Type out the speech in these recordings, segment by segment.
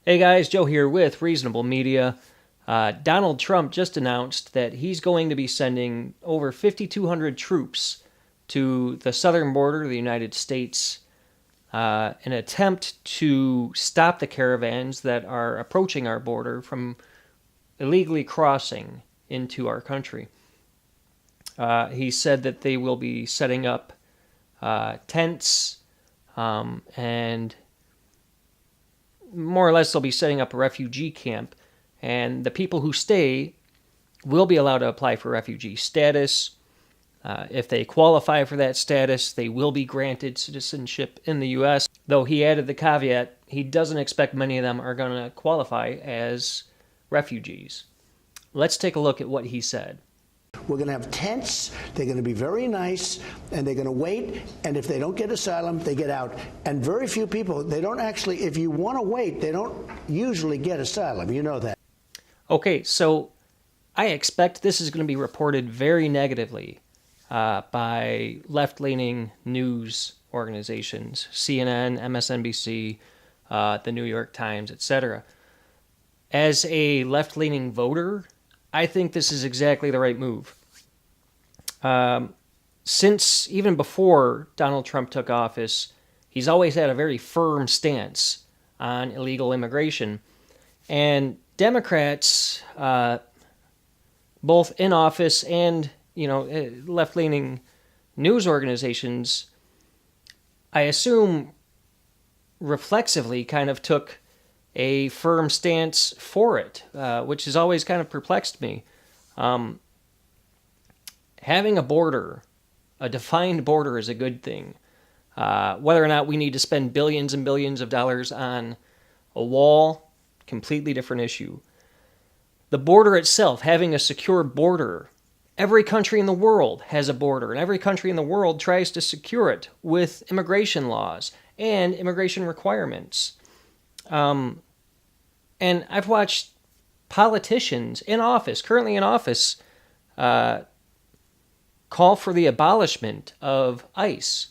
Hey guys, Joe here with Reasonable Media. Donald Trump just announced that he's going to be sending over 5,200 troops to the southern border of the United States in an attempt to stop the caravans that are approaching our border from illegally crossing into our country. He said that they will be setting up tents and more or less they'll be setting up a refugee camp, and the people who stay will be allowed to apply for refugee status. If they qualify for that status, they will be granted citizenship in the U.S., though he added the caveat he doesn't expect many of them are going to qualify as refugees. Let's take a look at what he said. We're going to have tents, they're going to be very nice, and they're going to wait, and if they don't get asylum, they get out. And very few people, they don't actually, if you want to wait, they don't usually get asylum. You know that. Okay, so I expect this is going to be reported very negatively by left-leaning news organizations, CNN, MSNBC, the New York Times, etc. As a left-leaning voter, I think this is exactly the right move. Since even before Donald Trump took office, he's always had a very firm stance on illegal immigration. And Democrats, both in office and, left-leaning news organizations, I assume reflexively kind of took a firm stance for it, which has always kind of perplexed me. Having a border, a defined border, is a good thing. Whether or not we need to spend billions and billions of dollars on a wall, completely different issue. The border itself, having a secure border, every country in the world has a border, and every country in the world tries to secure it with immigration laws and immigration requirements. And I've watched politicians in office, currently in office, call for the abolishment of ICE,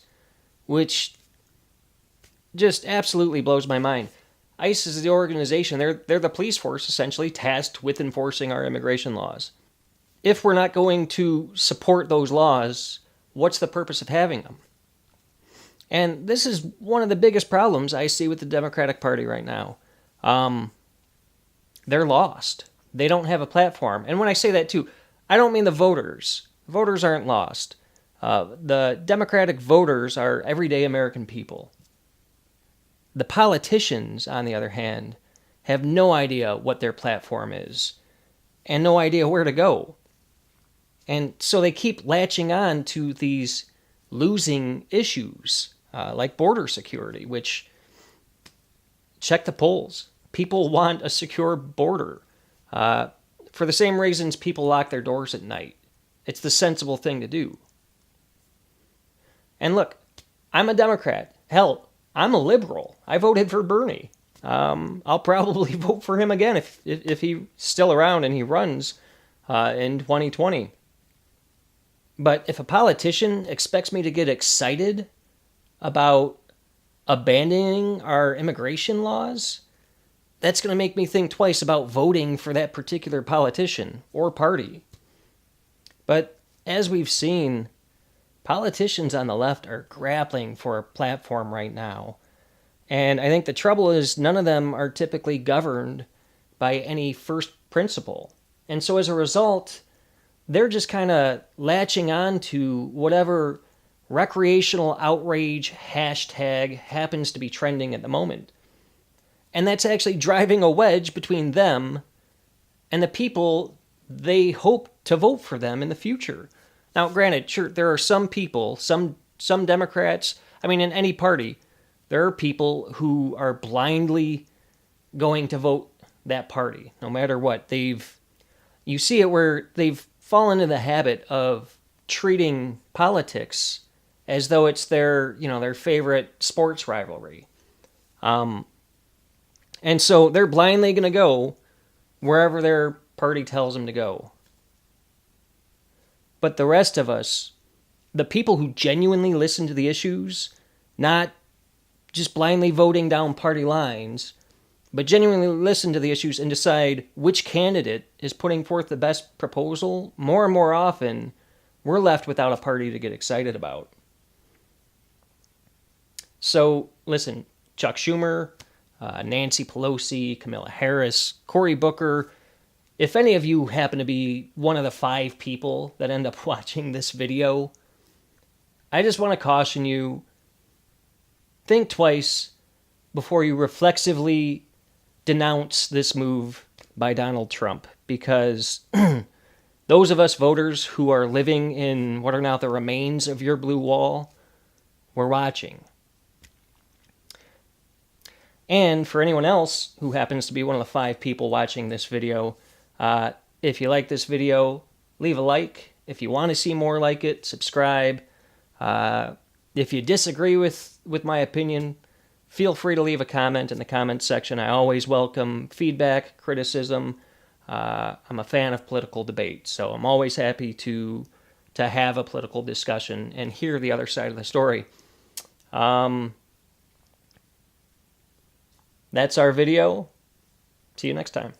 which just absolutely blows my mind. ICE is the organization, they're the police force essentially tasked with enforcing our immigration laws. If we're not going to support those laws, what's the purpose of having them? And this is one of the biggest problems I see with the Democratic Party right now. They're lost. They don't have a platform. And when I say that too, I don't mean the voters. Voters aren't lost. The Democratic voters are everyday American people. The politicians, on the other hand, have no idea what their platform is and no idea where to go. And so they keep latching on to these losing issues, like border security, which, check the polls. People want a secure border for the same reasons people lock their doors at night. It's the sensible thing to do. And look, I'm a Democrat. Hell, I'm a liberal. I voted for Bernie. I'll probably vote for him again if he's still around and he runs in 2020. But if a politician expects me to get excited about abandoning our immigration laws, that's going to make me think twice about voting for that particular politician or party. But as we've seen, politicians on the left are grappling for a platform right now. And I think the trouble is none of them are typically governed by any first principle. And so as a result, they're just kind of latching on to whatever recreational outrage hashtag happens to be trending at the moment. And that's actually driving a wedge between them and the people they hope to vote for them in the future. Now, granted, sure, there are some people, some Democrats, in any party, there are people who are blindly going to vote that party, no matter what. You see it where they've fallen into the habit of treating politics as though it's their favorite sports rivalry. And so they're blindly going to go wherever their party tells them to go. But the rest of us, the people who genuinely listen to the issues, not just blindly voting down party lines, but genuinely listen to the issues and decide which candidate is putting forth the best proposal, more and more often, we're left without a party to get excited about. So, listen, Chuck Schumer, Nancy Pelosi, Kamala Harris, Cory Booker, if any of you happen to be one of the 5 people that end up watching this video, I just want to caution you, think twice before you reflexively denounce this move by Donald Trump, because those of us voters who are living in what are now the remains of your blue wall, we're watching. And for anyone else who happens to be one of the 5 people watching this video, if you like this video, leave a like. If you want to see more like it, subscribe. If you disagree with my opinion, feel free to leave a comment in the comments section. I always welcome feedback, criticism. I'm a fan of political debate, so I'm always happy to have a political discussion and hear the other side of the story. That's our video. See you next time.